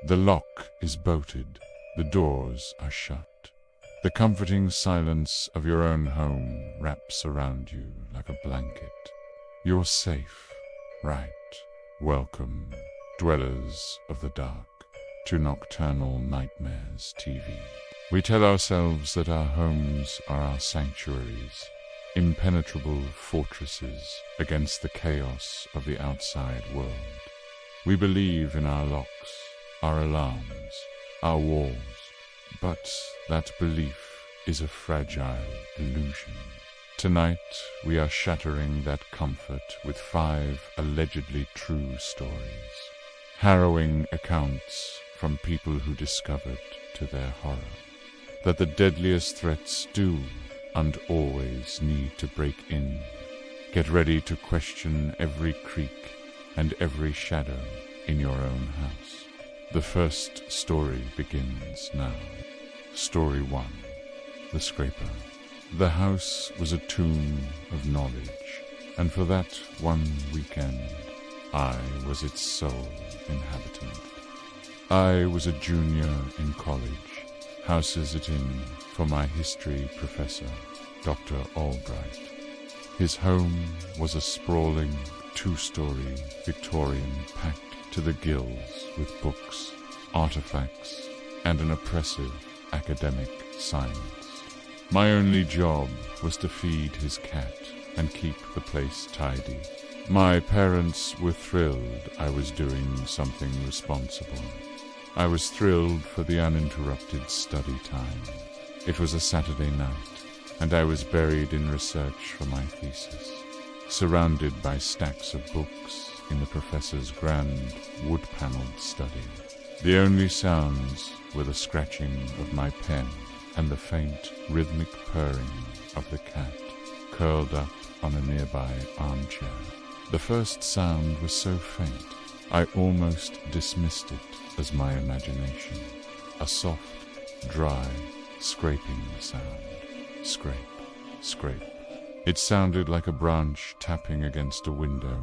The lock is bolted, the doors are shut. The comforting silence of your own home wraps around you like a blanket. You're safe, right? Welcome, dwellers of the dark, to Nocturnal Nightmares TV. We tell ourselves that our homes are our sanctuaries, impenetrable fortresses against the chaos of the outside world. We believe in our locks, our alarms, our walls, but that belief is a fragile illusion. Tonight, we are shattering that comfort with 5 allegedly true stories, harrowing accounts from people who discovered, to their horror, that the deadliest threats do and always need to break in. Get ready to question every creak and every shadow in your own house. The first story begins now. Story 1. The Scraper. The house was a tomb of knowledge, and for that one weekend, I was its sole inhabitant. I was a junior in college, house visiting for my history professor, Dr. Albright. His home was a sprawling 2-story Victorian packed to the gills with books, artifacts, and an oppressive academic silence. My only job was to feed his cat and keep the place tidy. My parents were thrilled I was doing something responsible. I was thrilled for the uninterrupted study time. It was a Saturday night, and I was buried in research for my thesis, surrounded by stacks of books in the professor's grand wood-paneled study. The only sounds were the scratching of my pen and the faint, rhythmic purring of the cat curled up on a nearby armchair. The first sound was so faint, I almost dismissed it as my imagination. A soft, dry, scraping sound. Scrape, scrape. It sounded like a branch tapping against a window,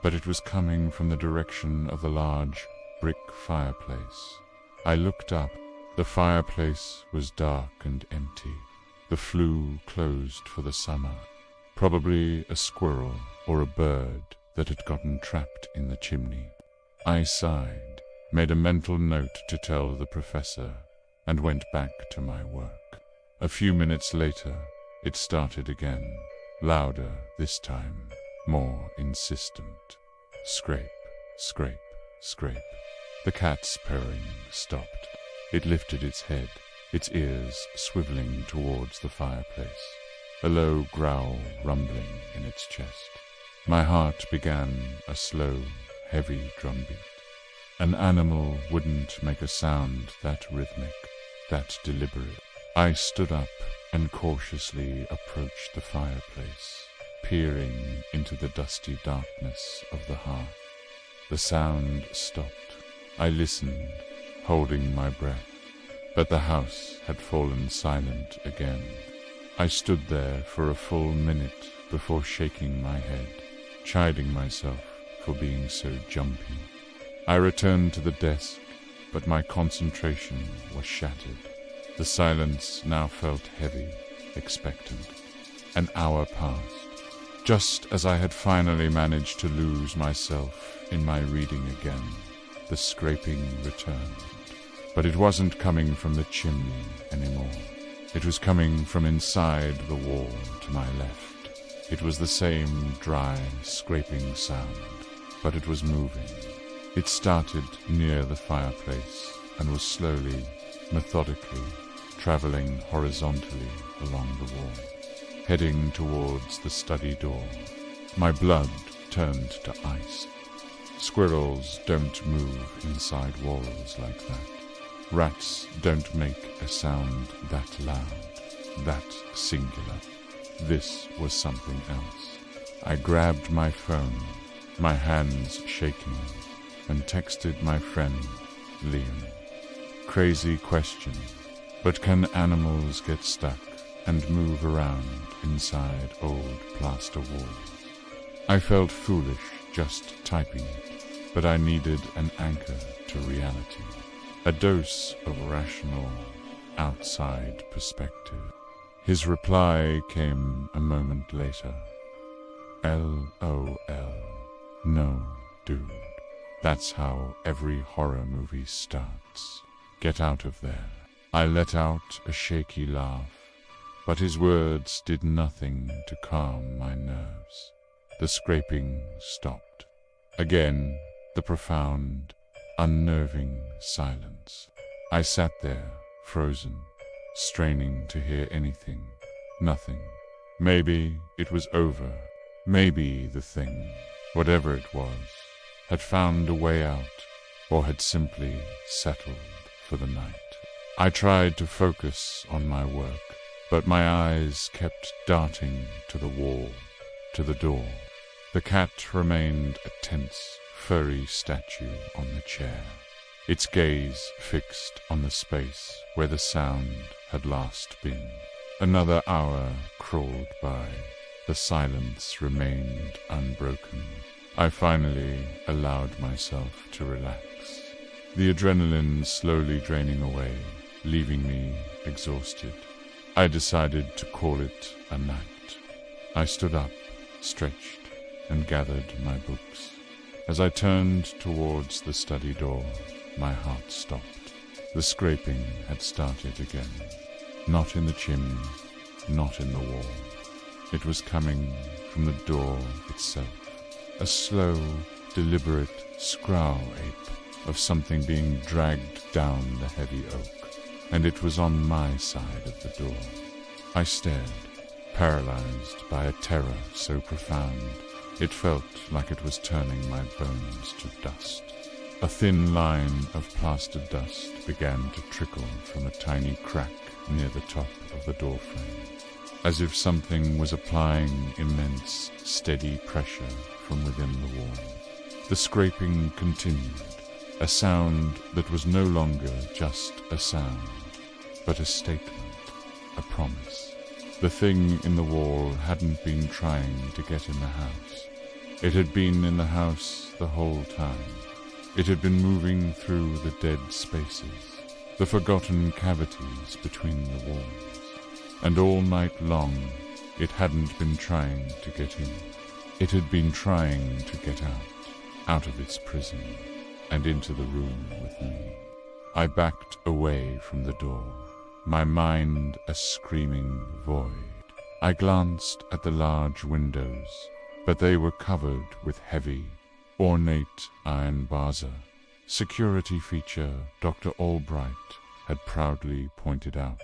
but it was coming from the direction of the large brick fireplace. I looked up. The fireplace was dark and empty. The flue closed for the summer. Probably a squirrel or a bird that had gotten trapped in the chimney. I sighed, made a mental note to tell the professor, and went back to my work. A few minutes later, it started again, louder this time, more insistent. Scrape, scrape, scrape. The cat's purring stopped. It lifted its head, its ears swiveling towards the fireplace, a low growl rumbling in its chest. My heart began a slow, heavy drumbeat. An animal wouldn't make a sound that rhythmic, that deliberate. I stood up and cautiously approached the fireplace, peering into the dusty darkness of the hearth. The sound stopped. I listened, holding my breath, but the house had fallen silent again. I stood there for a full minute before shaking my head, chiding myself for being so jumpy. I returned to the desk, but my concentration was shattered. The silence now felt heavy, expectant. An hour passed, just as I had finally managed to lose myself in my reading again. The scraping returned, but it wasn't coming from the chimney anymore. It was coming from inside the wall to my left. It was the same dry, scraping sound, but it was moving. It started near the fireplace and was slowly, methodically, traveling horizontally along the wall, heading towards the study door. My blood turned to ice. Squirrels don't move inside walls like that. Rats don't make a sound that loud, that singular. This was something else. I grabbed my phone, my hands shaking, and texted my friend, Liam. Crazy question, but can animals get stuck and move around inside old plaster walls? I felt foolish just typing it, but I needed an anchor to reality. a dose of rational, outside perspective. His reply came a moment later. LOL. No, dude. That's how every horror movie starts. Get out of there. I let out a shaky laugh, but his words did nothing to calm my nerves. The scraping stopped. Again, the profound, unnerving silence. I sat there, frozen, straining to hear anything. Nothing. Maybe it was over. Maybe the thing, whatever it was, had found a way out, or had simply settled for the night. I tried to focus on my work, but my eyes kept darting to the wall, to the door. The cat remained a tense, furry statue on the chair, its gaze fixed on the space where the sound had last been. Another hour crawled by. The silence remained unbroken. I finally allowed myself to relax, the adrenaline slowly draining away, leaving me exhausted. I decided to call it a night. I stood up, stretched, and gathered my books. As I turned towards the study door, my heart stopped. The scraping had started again. Not in the chimney, not in the wall. It was coming from the door itself. A slow, deliberate scrowl-ape of something being dragged down the heavy oak, and it was on my side of the door. I stared, paralyzed by a terror so profound, it felt like it was turning my bones to dust. A thin line of plastered dust began to trickle from a tiny crack near the top of the doorframe, as if something was applying immense, steady pressure from within the wall. The scraping continued, a sound that was no longer just a sound, but a statement, a promise. The thing in the wall hadn't been trying to get in the house. It had been in the house the whole time. It had been moving through the dead spaces, the forgotten cavities between the walls. And all night long, it hadn't been trying to get in. It had been trying to get out of its prison, and into the room with me. I backed away from the door, my mind a screaming void. I glanced at the large windows, but they were covered with heavy, ornate iron barza, security feature Dr. Albright had proudly pointed out.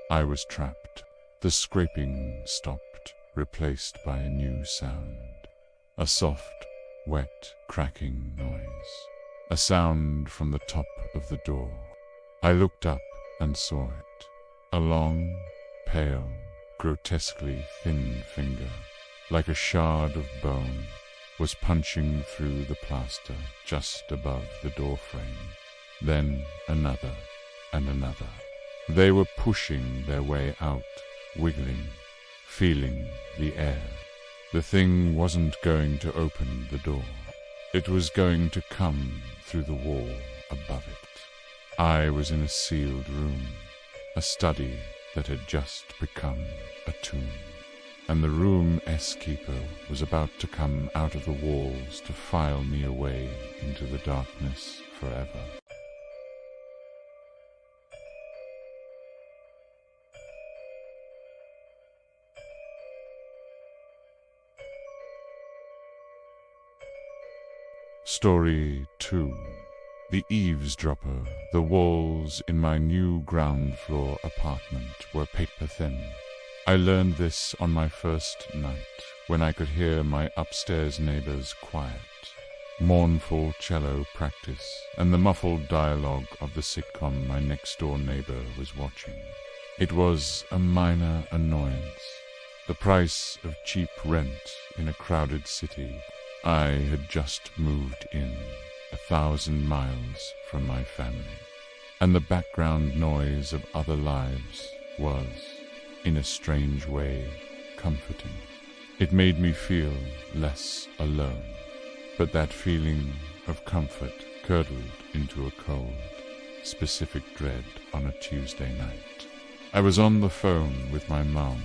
I was trapped. The scraping stopped, replaced by a new sound. A soft, wet, cracking noise. A sound from the top of the door. I looked up and saw it. A long, pale, grotesquely thin finger, like a shard of bone, was punching through the plaster just above the doorframe. Then another and another. They were pushing their way out, wiggling, feeling the air. The thing wasn't going to open the door. It was going to come through the wall above it. I was in a sealed room, a study that had just become a tomb. And the room-s keeper was about to come out of the walls to file me away into the darkness forever. Story 2. The eavesdropper. The walls in my new ground floor apartment were paper thin. I learned this on my first night, when I could hear my upstairs neighbor's quiet, mournful cello practice and the muffled dialogue of the sitcom my next-door neighbor was watching. It was a minor annoyance, the price of cheap rent in a crowded city. I had just moved in, 1,000 miles from my family, and the background noise of other lives was, in a strange way, comforting. It made me feel less alone, but that feeling of comfort curdled into a cold. specific dread on a Tuesday night. I was on the phone with my mum,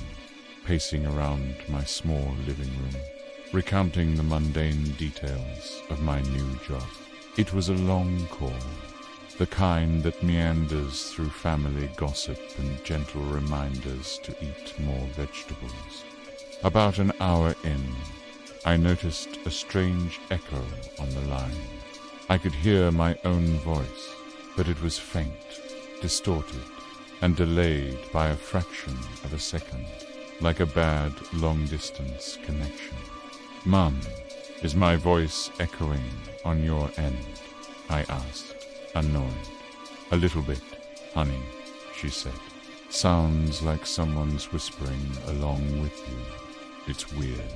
pacing around my small living room, recounting the mundane details of my new job. It was a long call, the kind that meanders through family gossip and gentle reminders to eat more vegetables. About an hour in, I noticed a strange echo on the line. I could hear my own voice, but it was faint, distorted, and delayed by a fraction of a second, like a bad long-distance connection. "Mum, is my voice echoing on your end?" I asked, annoyed. "A little bit, honey," she said. "Sounds like someone's whispering along with you. It's weird."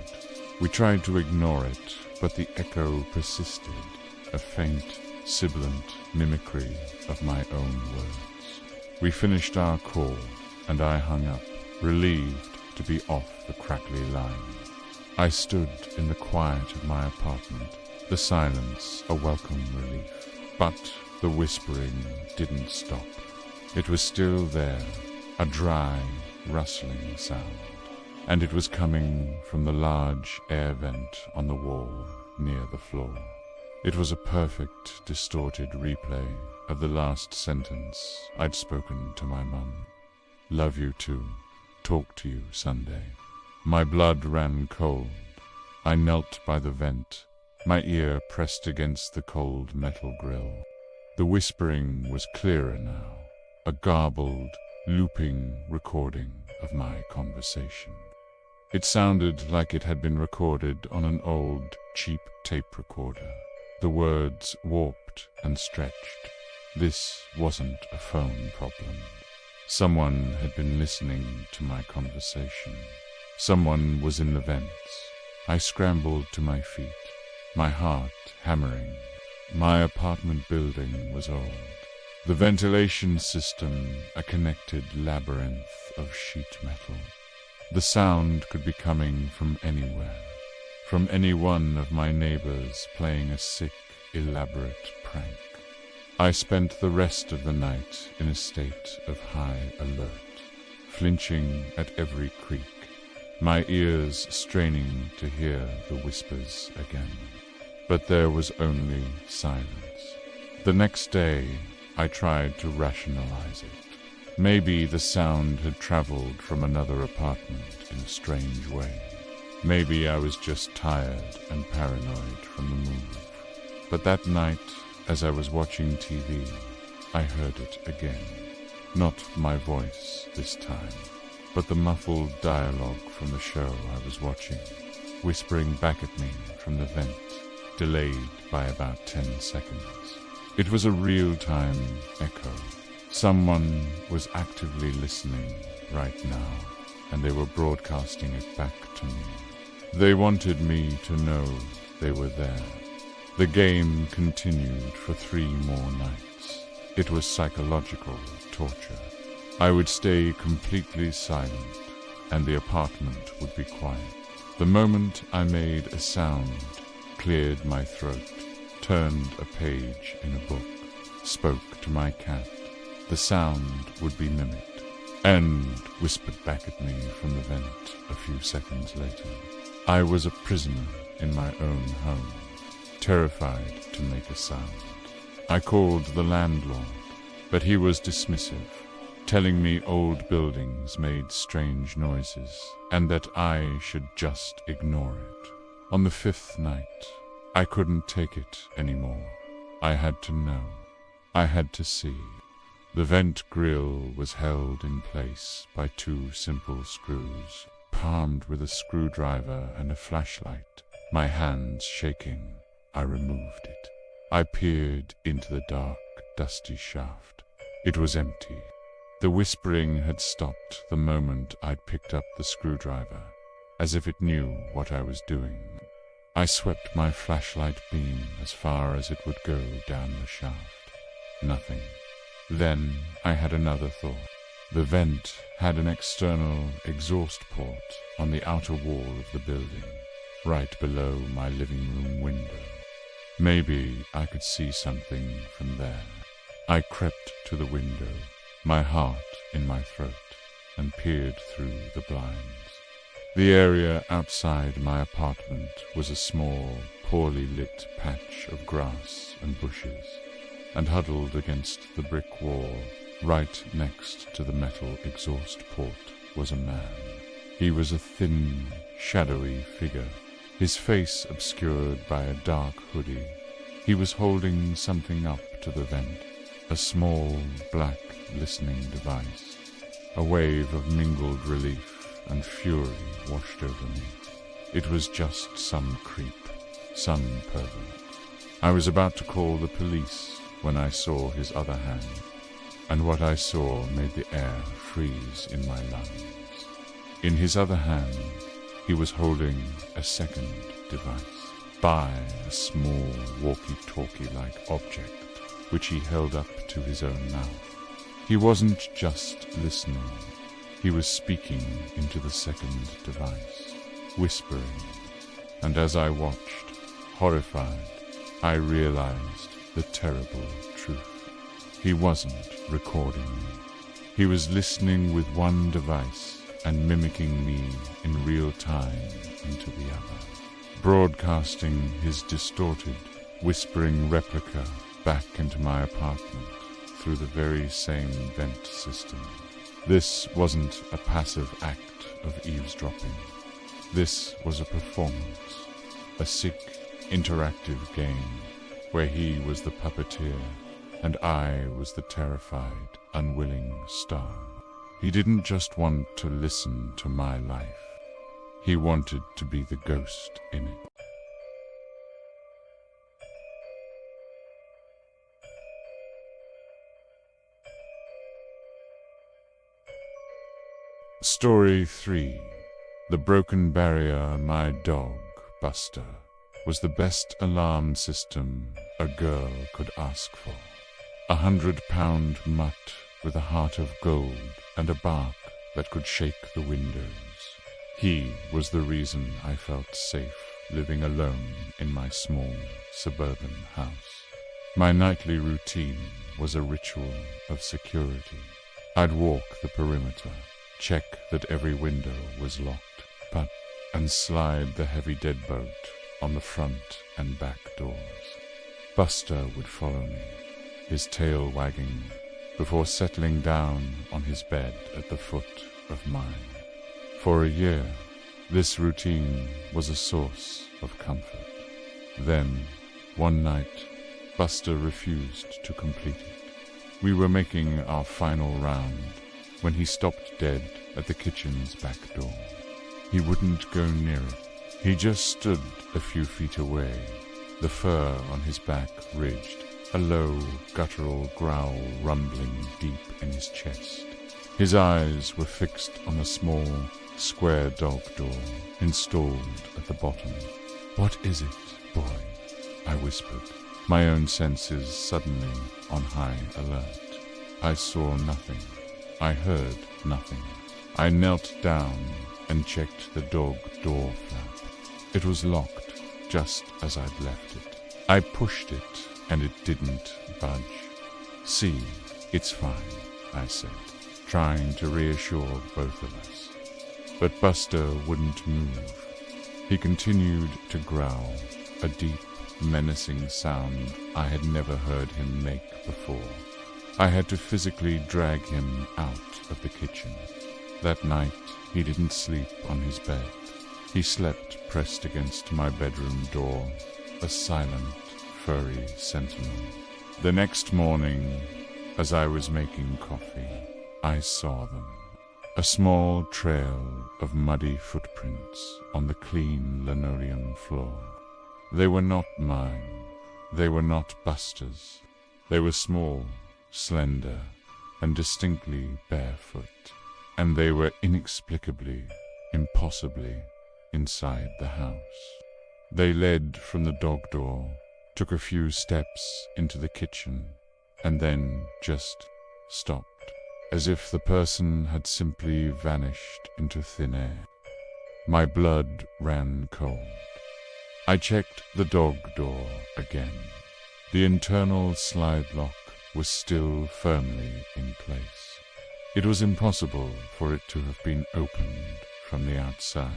We tried to ignore it, but the echo persisted, a faint, sibilant mimicry of my own words. We finished our call, and I hung up, relieved to be off the crackly line. I stood in the quiet of my apartment, the silence a welcome relief. But the whispering didn't stop. It was still there, a dry, rustling sound, and it was coming from the large air vent on the wall near the floor. It was a perfect, distorted replay of the last sentence I'd spoken to my mum. "Love you too. Talk to you Sunday." My blood ran cold. I knelt by the vent, my ear pressed against the cold metal grill. The whispering was clearer now, a garbled, looping recording of my conversation. It sounded like it had been recorded on an old, cheap tape recorder, the words warped and stretched. This wasn't a phone problem. Someone had been listening to my conversation. Someone was in the vents. I scrambled to my feet, my heart hammering. My apartment building was old. The ventilation system a connected labyrinth of sheet metal. The sound could be coming from anywhere, from any one of my neighbors playing a sick, elaborate prank. I spent the rest of the night in a state of high alert, flinching at every creak, my ears straining to hear the whispers again. But there was only silence. The next day, I tried to rationalize it. Maybe the sound had traveled from another apartment in a strange way. Maybe I was just tired and paranoid from the move. But that night, as I was watching TV, I heard it again. Not my voice this time, but the muffled dialogue from the show I was watching, whispering back at me from the vent, delayed by about 10 seconds. It was a real-time echo. Someone was actively listening right now, and they were broadcasting it back to me. They wanted me to know they were there. The game continued for 3 more nights. It was psychological torture. I would stay completely silent, and the apartment would be quiet. The moment I made a sound, cleared my throat, turned a page in a book, spoke to my cat, the sound would be mimicked, and whispered back at me from the vent a few seconds later. I was a prisoner in my own home, terrified to make a sound. I called the landlord, but he was dismissive, telling me old buildings made strange noises, and that I should just ignore it. On the 5th night, I couldn't take it anymore. I had to know. I had to see. The vent grill was held in place by 2 simple screws, palmed with a screwdriver and a flashlight. My hands shaking, I removed it. I peered into the dark, dusty shaft. It was empty. The whispering had stopped the moment I'd picked up the screwdriver, as if it knew what I was doing. I swept my flashlight beam as far as it would go down the shaft. Nothing. Then I had another thought. The vent had an external exhaust port on the outer wall of the building, right below my living room window. Maybe I could see something from there. I crept to the window, my heart in my throat, and peered through the blinds. The area outside my apartment was a small, poorly lit patch of grass and bushes, and huddled against the brick wall, right next to the metal exhaust port, was a man. He was a thin, shadowy figure, his face obscured by a dark hoodie. He was holding something up to the vent, a small, black listening device. A wave of mingled relief and fury washed over me. It was just some creep, some pervert. I was about to call the police when I saw his other hand, and what I saw made the air freeze in my lungs. In his other hand, he was holding a second device, a small walkie-talkie-like object, which he held up to his own mouth. He wasn't just listening, he was speaking into the second device, whispering, and as I watched, horrified, I realized the terrible truth. He wasn't recording me. He was listening with one device and mimicking me in real time into the other, broadcasting his distorted, whispering replica back into my apartment through the very same vent system. This wasn't a passive act of eavesdropping. This was a performance, a sick, interactive game where he was the puppeteer and I was the terrified, unwilling star. He didn't just want to listen to my life. He wanted to be the ghost in it. Story 3. The broken barrier my dog, Buster, was the best alarm system a girl could ask for. 100-pound mutt with a heart of gold and a bark that could shake the windows. He was the reason I felt safe living alone in my small suburban house. My nightly routine was a ritual of security. I'd walk the perimeter, check that every window was locked, and slide the heavy deadbolt on the front and back doors. Buster would follow me, his tail wagging, before settling down on his bed at the foot of mine. For a year, this routine was a source of comfort. Then, one night, Buster refused to complete it. We were making our final round when he stopped dead at the kitchen's back door. He wouldn't go near it. He just stood a few feet away, the fur on his back ridged, a low, guttural growl rumbling deep in his chest. His eyes were fixed on a small, square dog door installed at the bottom. "What is it, boy?" I whispered, my own senses suddenly on high alert. I saw nothing. I heard nothing. I knelt down and checked the dog door flap. It was locked, just as I'd left it. I pushed it, and it didn't budge. "See, it's fine," I said, trying to reassure both of us. But Buster wouldn't move. He continued to growl, a deep, menacing sound I had never heard him make before. I had to physically drag him out of the kitchen. That night, he didn't sleep on his bed. He slept pressed against my bedroom door, a silent, furry sentinel. The next morning, as I was making coffee, I saw them. A small trail of muddy footprints on the clean linoleum floor. They were not mine. They were not Buster's. They were small, slender, and distinctly barefoot, and they were inexplicably, impossibly inside the house. They led from the dog door, took a few steps into the kitchen, and then just stopped, as if the person had simply vanished into thin air. My blood ran cold. I checked the dog door again. The internal slide lock was still firmly in place. It was impossible for it to have been opened from the outside.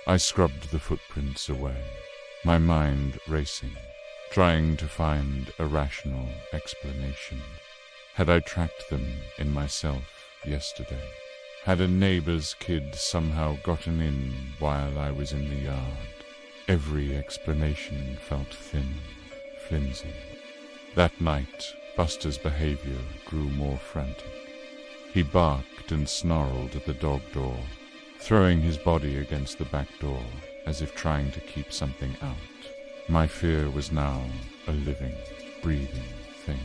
I scrubbed the footprints away, my mind racing, trying to find a rational explanation. Had I tracked them in myself yesterday? Had a neighbor's kid somehow gotten in while I was in the yard? Every explanation felt thin, flimsy. That night, Buster's behavior grew more frantic. He barked and snarled at the dog door, throwing his body against the back door as if trying to keep something out. My fear was now a living, breathing thing.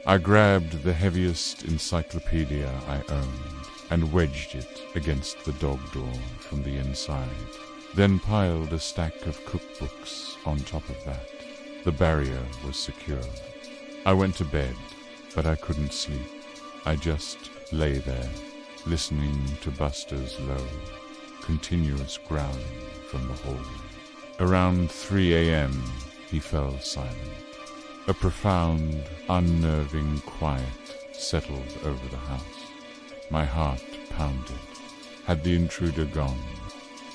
I grabbed the heaviest encyclopedia I owned and wedged it against the dog door from the inside, then piled a stack of cookbooks on top of that. The barrier was secure. I went to bed, but I couldn't sleep. I just lay there, listening to Buster's low, continuous growling from the hallway. Around 3 a.m., he fell silent. A profound, unnerving quiet settled over the house. My heart pounded. Had the intruder gone,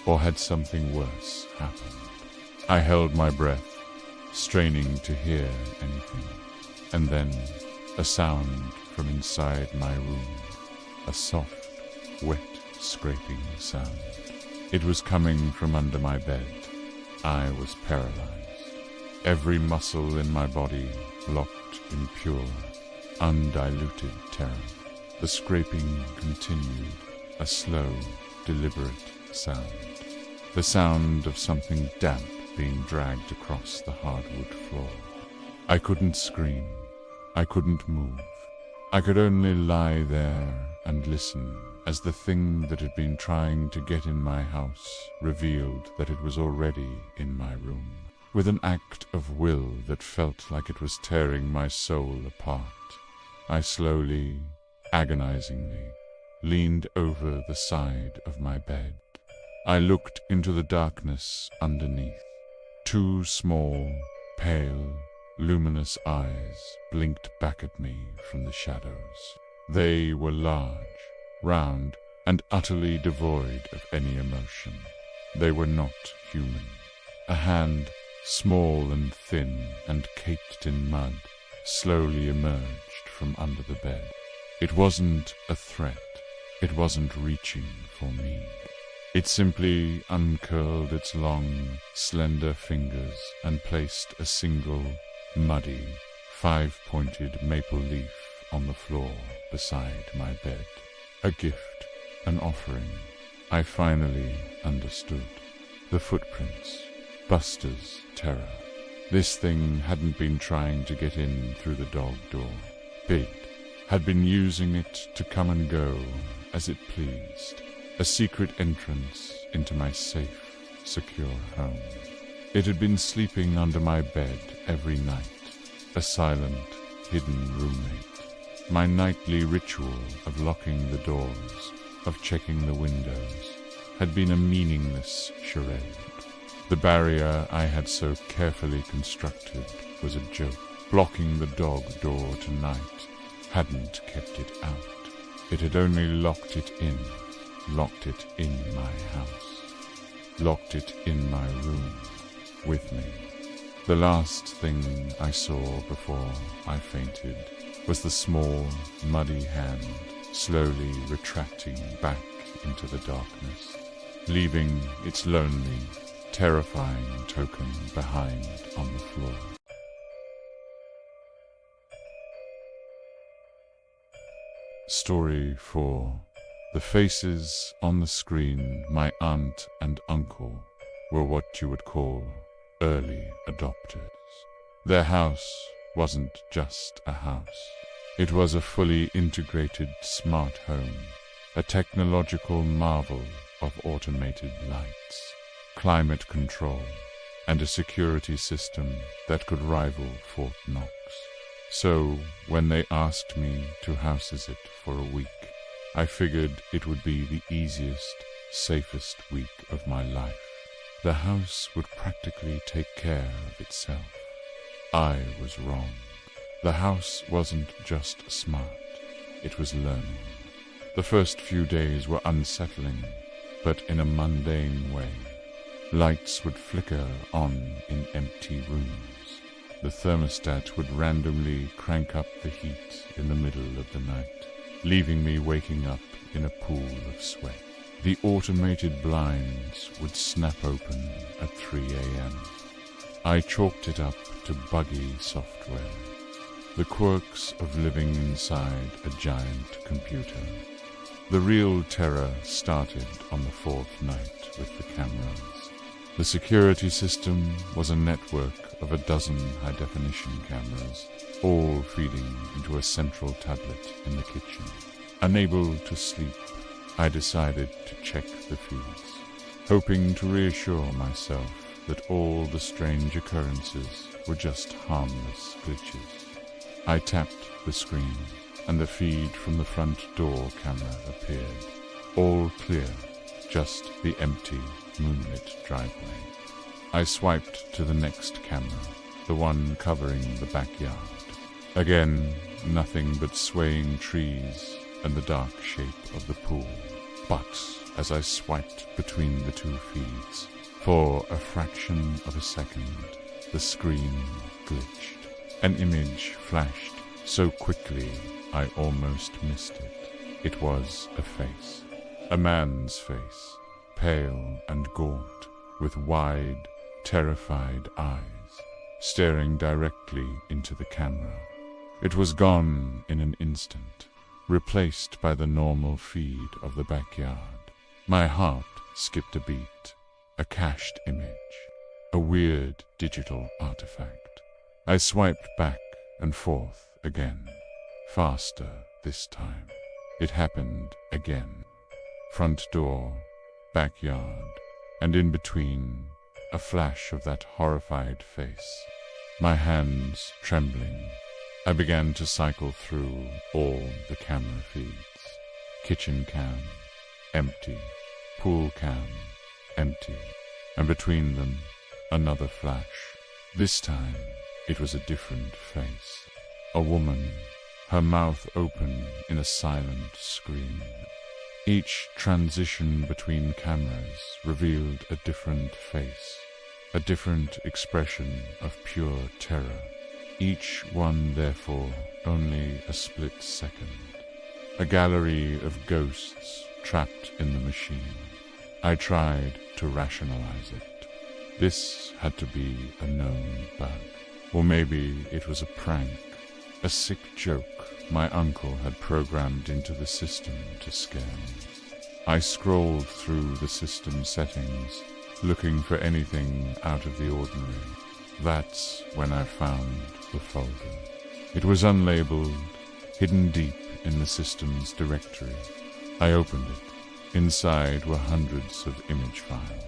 or had something worse happened? I held my breath, straining to hear anything, and then a sound from inside my room, a soft, wet, scraping sound. It was coming from under my bed. I was paralyzed. Every muscle in my body locked in pure, undiluted terror. The scraping continued, a slow, deliberate sound. The sound of something damp being dragged across the hardwood floor. I couldn't scream. I couldn't move. I could only lie there and listen as the thing that had been trying to get in my house revealed that it was already in my room, with an act of will that felt like it was tearing my soul apart. I slowly, agonizingly, leaned over the side of my bed. I looked into the darkness underneath. 2 small, pale, luminous eyes blinked back at me from the shadows. They were large, round, and utterly devoid of any emotion. They were not human. A hand, small and thin and caked in mud, slowly emerged from under the bed. It wasn't a threat. It wasn't reaching for me. It simply uncurled its long, slender fingers and placed a single, muddy, 5-pointed maple leaf on the floor beside my bed. A gift, an offering. I finally understood. The footprints, Buster's terror. This thing hadn't been trying to get in through the dog door. It had been using it to come and go as it pleased. A secret entrance into my safe, secure home. It had been sleeping under my bed every night, a silent, hidden roommate. My nightly ritual of locking the doors, of checking the windows, had been a meaningless charade. The barrier I had so carefully constructed was a joke. Blocking the dog door tonight hadn't kept it out. It had only locked it in my house, locked it in my room with me. The last thing I saw before I fainted was the small, muddy hand slowly retracting back into the darkness, leaving its lonely, terrifying token behind on the floor. Story 4. The faces on the screen, my aunt and uncle, were what you would call early adopters. Their house wasn't just a house. It was a fully integrated smart home, a technological marvel of automated lights, climate control, and a security system that could rival Fort Knox. So, when they asked me to house-sit for a week, I figured it would be the easiest, safest week of my life. The house would practically take care of itself. I was wrong. The house wasn't just smart, it was learning. The first few days were unsettling, but in a mundane way. Lights would flicker on in empty rooms. The thermostat would randomly crank up the heat in the middle of the night, leaving me waking up in a pool of sweat. The automated blinds would snap open at 3 a.m. I chalked it up to buggy software, the quirks of living inside a giant computer. The real terror started on the 4th night with the cameras. The security system was a network of a dozen high-definition cameras, all feeding into a central tablet in the kitchen. Unable to sleep, I decided to check the feeds, hoping to reassure myself that all the strange occurrences were just harmless glitches. I tapped the screen, and the feed from the front door camera appeared. All clear, just the empty, moonlit driveway. I swiped to the next camera, the one covering the backyard. Again, nothing but swaying trees and the dark shape of the pool. But as I swiped between the two feeds, for a fraction of a second, the screen glitched. An image flashed so quickly I almost missed it. It was a face. A man's face, pale and gaunt, with wide, terrified eyes, staring directly into the camera. It was gone in an instant, replaced by the normal feed of the backyard. My heart skipped a beat. A cached image, a weird digital artifact. I swiped back and forth again, faster this time. It happened again. Front door, backyard, and in between, a flash of that horrified face. My hands trembling, I began to cycle through all the camera feeds. Kitchen cam, empty. Pool cam, empty. And between them, another flash. This time, it was a different face. A woman, her mouth open in a silent scream. Each transition between cameras revealed a different face, a different expression of pure terror. Each one, therefore, only a split second. A gallery of ghosts trapped in the machine. I tried to rationalize it. This had to be a known bug. Or maybe it was a prank, a sick joke my uncle had programmed into the system to scare me. I scrolled through the system settings, looking for anything out of the ordinary. That's when I found the folder. It was unlabeled, hidden deep in the system's directory. I opened it. Inside were hundreds of image files.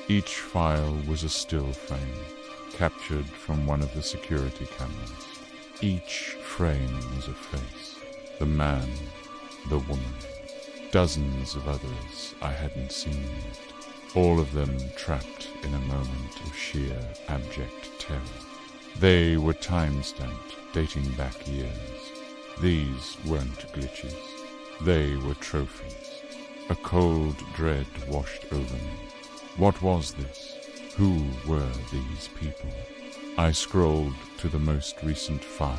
Each file was a still frame, captured from one of the security cameras. Each frame was a face. The man, the woman. Dozens of others I hadn't seen yet. All of them trapped in a moment of sheer, abject terror. They were time-stamped, dating back years. These weren't glitches. They were trophies. A cold dread washed over me. What was this? Who were these people? I scrolled to the most recent file.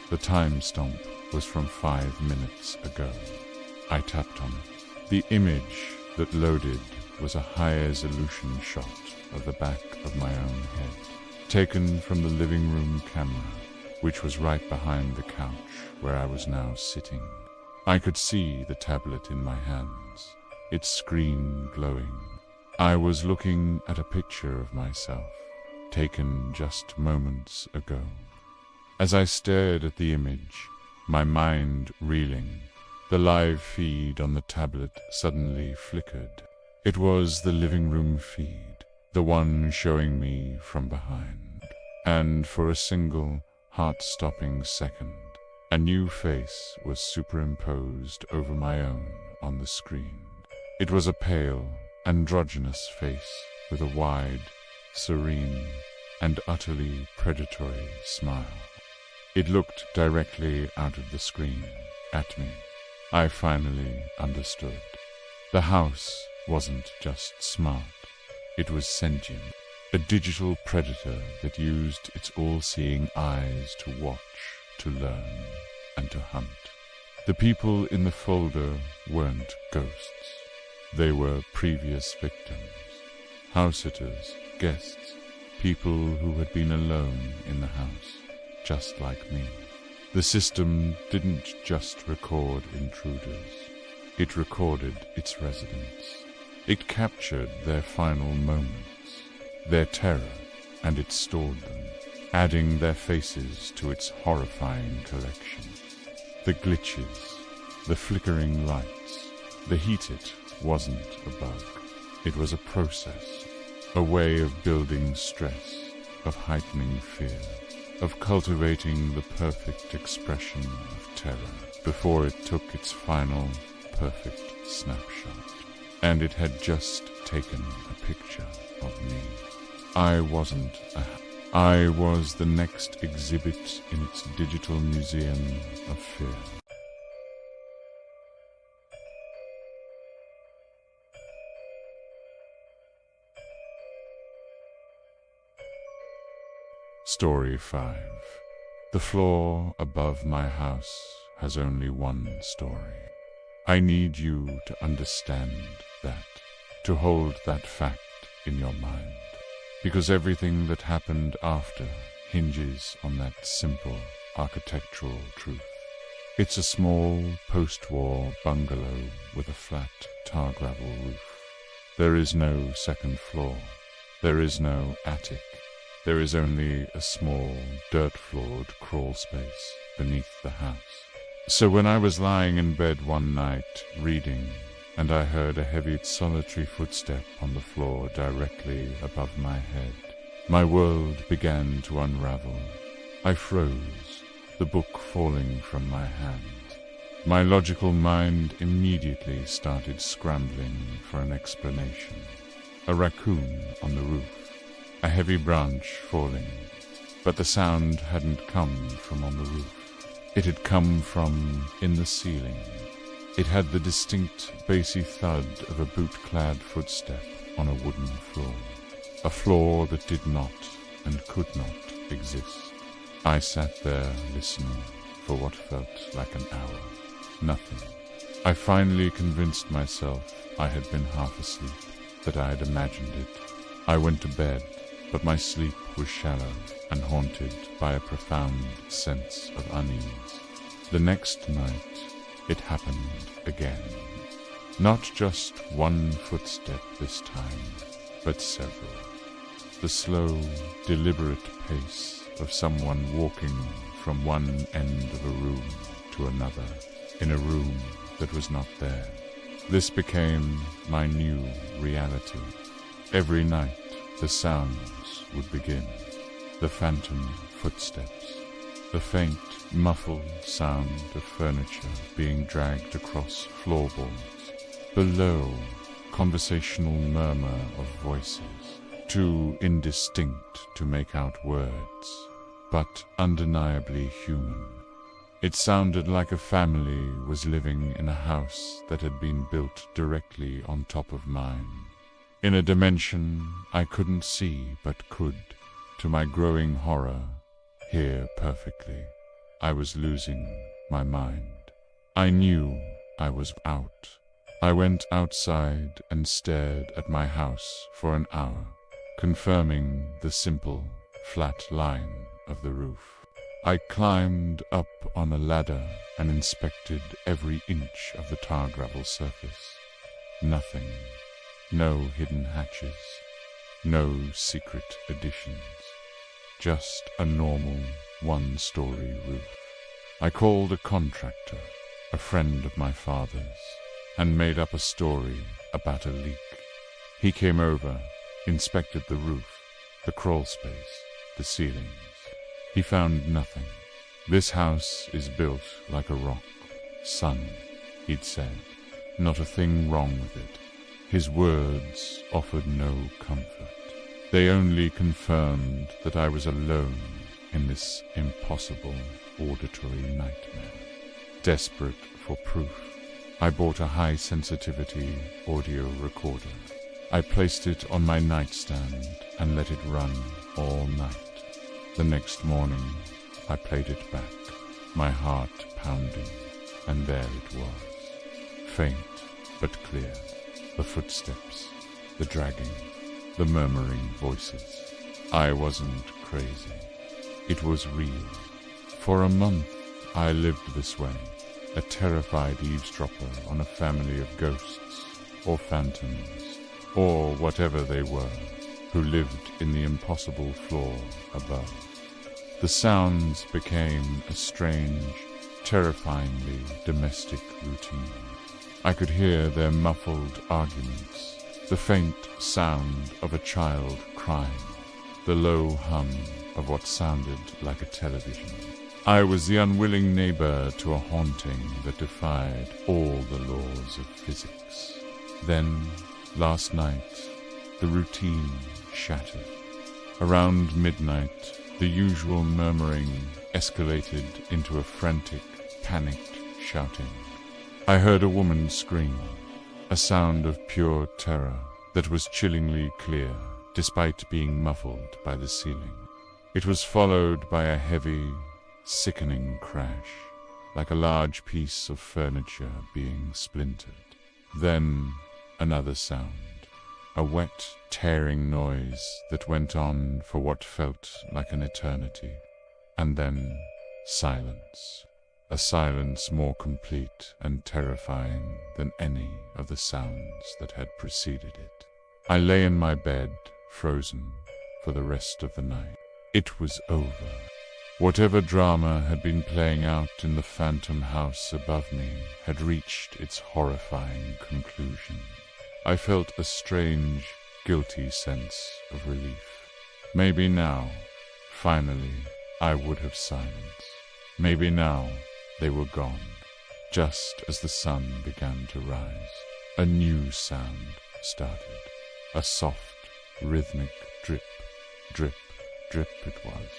The timestamp was from 5 minutes ago. I tapped on it. The image that loaded was a high-resolution shot of the back of my own head, taken from the living room camera, which was right behind the couch where I was now sitting. I could see the tablet in my hands, its screen glowing. I was looking at a picture of myself, taken just moments ago. As I stared at the image, my mind reeling, the live feed on the tablet suddenly flickered. It was the living room feed, the one showing me from behind. And for a single, heart-stopping second, a new face was superimposed over my own on the screen. It was a pale, androgynous face with a wide, serene, and utterly predatory smile. It looked directly out of the screen, at me. I finally understood. The house wasn't just smart. It was sentient. A digital predator that used its all-seeing eyes to watch, to learn, and to hunt. The people in the folder weren't ghosts. They were previous victims. House-sitters, guests, people who had been alone in the house, just like me. The system didn't just record intruders. It recorded its residents. It captured their final moments, their terror, and it stored them, adding their faces to its horrifying collection. The glitches, the flickering lights, the heat. It wasn't a bug. It was a process, a way of building stress, of heightening fear, of cultivating the perfect expression of terror before it took its final perfect snapshot. And it had just taken a picture of me. I was the next exhibit in its digital museum of fear. Story 5. The floor above my house has only one story. I need you to understand that, to hold that fact in your mind, because everything that happened after hinges on that simple architectural truth. It's a small post-war bungalow with a flat tar gravel roof. There is no second floor. There is no attic. There is only a small, dirt-floored crawl space beneath the house. So when I was lying in bed one night, reading, and I heard a heavy, solitary footstep on the floor directly above my head, my world began to unravel. I froze, the book falling from my hand. My logical mind immediately started scrambling for an explanation. A raccoon on the roof, a heavy branch falling, but the sound hadn't come from on the roof. It had come from in the ceiling. It had the distinct bassy thud of a boot-clad footstep on a wooden floor. A floor that did not and could not exist. I sat there listening for what felt like an hour. Nothing. I finally convinced myself I had been half asleep, that I had imagined it. I went to bed, but my sleep was shallow and haunted by a profound sense of unease. The next night, it happened again. Not just one footstep this time, but several. The slow, deliberate pace of someone walking from one end of a room to another, in a room that was not there. This became my new reality. Every night, the sounds would begin. The phantom footsteps. The faint, muffled sound of furniture being dragged across floorboards. The low, conversational murmur of voices, too indistinct to make out words, but undeniably human. It sounded like a family was living in a house that had been built directly on top of mine. In a dimension I couldn't see but could, to my growing horror, hear perfectly. I was losing my mind. I knew I was out. I went outside and stared at my house for an hour, confirming the simple, flat line of the roof. I climbed up on a ladder and inspected every inch of the tar gravel surface. Nothing. No hidden hatches. No secret additions. Just a normal one-story roof. I called a contractor, a friend of my father's, and made up a story about a leak. He came over, inspected the roof, the crawl space, the ceilings. He found nothing. This house is built like a rock. Son, he'd said, not a thing wrong with it. His words offered no comfort. They only confirmed that I was alone in this impossible, auditory nightmare. Desperate for proof, I bought a high-sensitivity audio recorder. I placed it on my nightstand and let it run all night. The next morning, I played it back, my heart pounding, and there it was. Faint but clear, the footsteps, the dragging, the murmuring voices. I wasn't crazy. It was real. For a month, I lived this way, a terrified eavesdropper on a family of ghosts, or phantoms, or whatever they were, who lived in the impossible floor above. The sounds became a strange, terrifyingly domestic routine. I could hear their muffled arguments, the faint sound of a child crying, the low hum of what sounded like a television. I was the unwilling neighbor to a haunting that defied all the laws of physics. Then, last night, the routine shattered. Around midnight, the usual murmuring escalated into a frantic, panicked shouting. I heard a woman scream, a sound of pure terror that was chillingly clear, despite being muffled by the ceiling. It was followed by a heavy, sickening crash, like a large piece of furniture being splintered. Then another sound, a wet, tearing noise that went on for what felt like an eternity. And then silence, a silence more complete and terrifying than any of the sounds that had preceded it. I lay in my bed, frozen, for the rest of the night. It was over. Whatever drama had been playing out in the phantom house above me had reached its horrifying conclusion. I felt a strange, guilty sense of relief. Maybe now, finally, I would have silenced. Maybe now they were gone, just as the sun began to rise. A new sound started. A soft, rhythmic drip, drip, drip it was,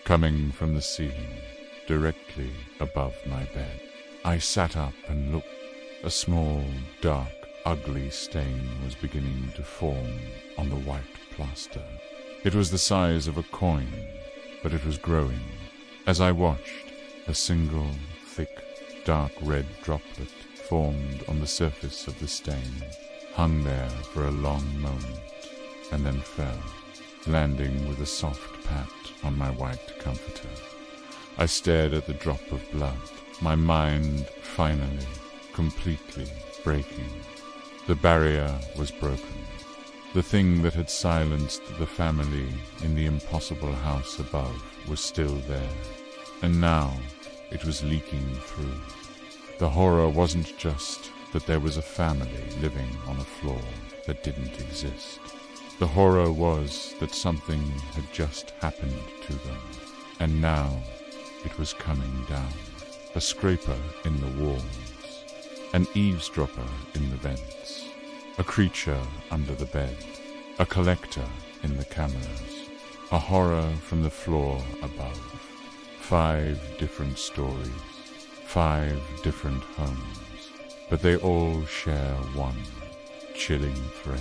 coming from the ceiling, directly above my bed. I sat up and looked. A small, dark, ugly stain was beginning to form on the white plaster. It was the size of a coin, but it was growing. As I watched, a single, thick, dark red droplet formed on the surface of the stain, hung there for a long moment, and then fell, landing with a soft pat on my white comforter. I stared at the drop of blood, my mind finally, completely breaking. The barrier was broken. The thing that had silenced the family in the impossible house above was still there, and now it was leaking through. The horror wasn't just that there was a family living on a floor that didn't exist. The horror was that something had just happened to them, and now it was coming down. A scraper in the walls, an eavesdropper in the vents, a creature under the bed, a collector in the cameras, a horror from the floor above. 5 different stories, 5 different homes, but they all share one chilling thread.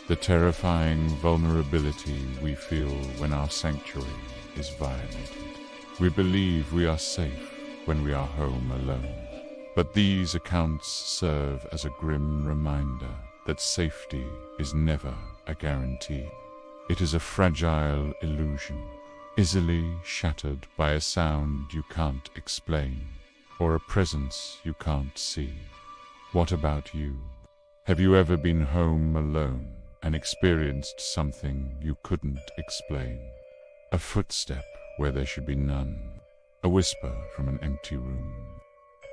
The terrifying vulnerability we feel when our sanctuary is violated. We believe we are safe when we are home alone. But these accounts serve as a grim reminder that safety is never a guarantee. It is a fragile illusion, easily shattered by a sound you can't explain, or a presence you can't see. What about you? Have you ever been home alone and experienced something you couldn't explain? A footstep where there should be none, a whisper from an empty room.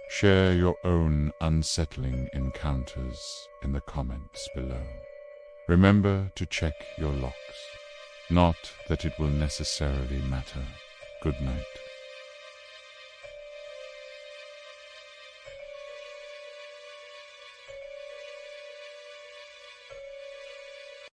Share your own unsettling encounters in the comments below. Remember to check your locks. Not that it will necessarily matter. Good night.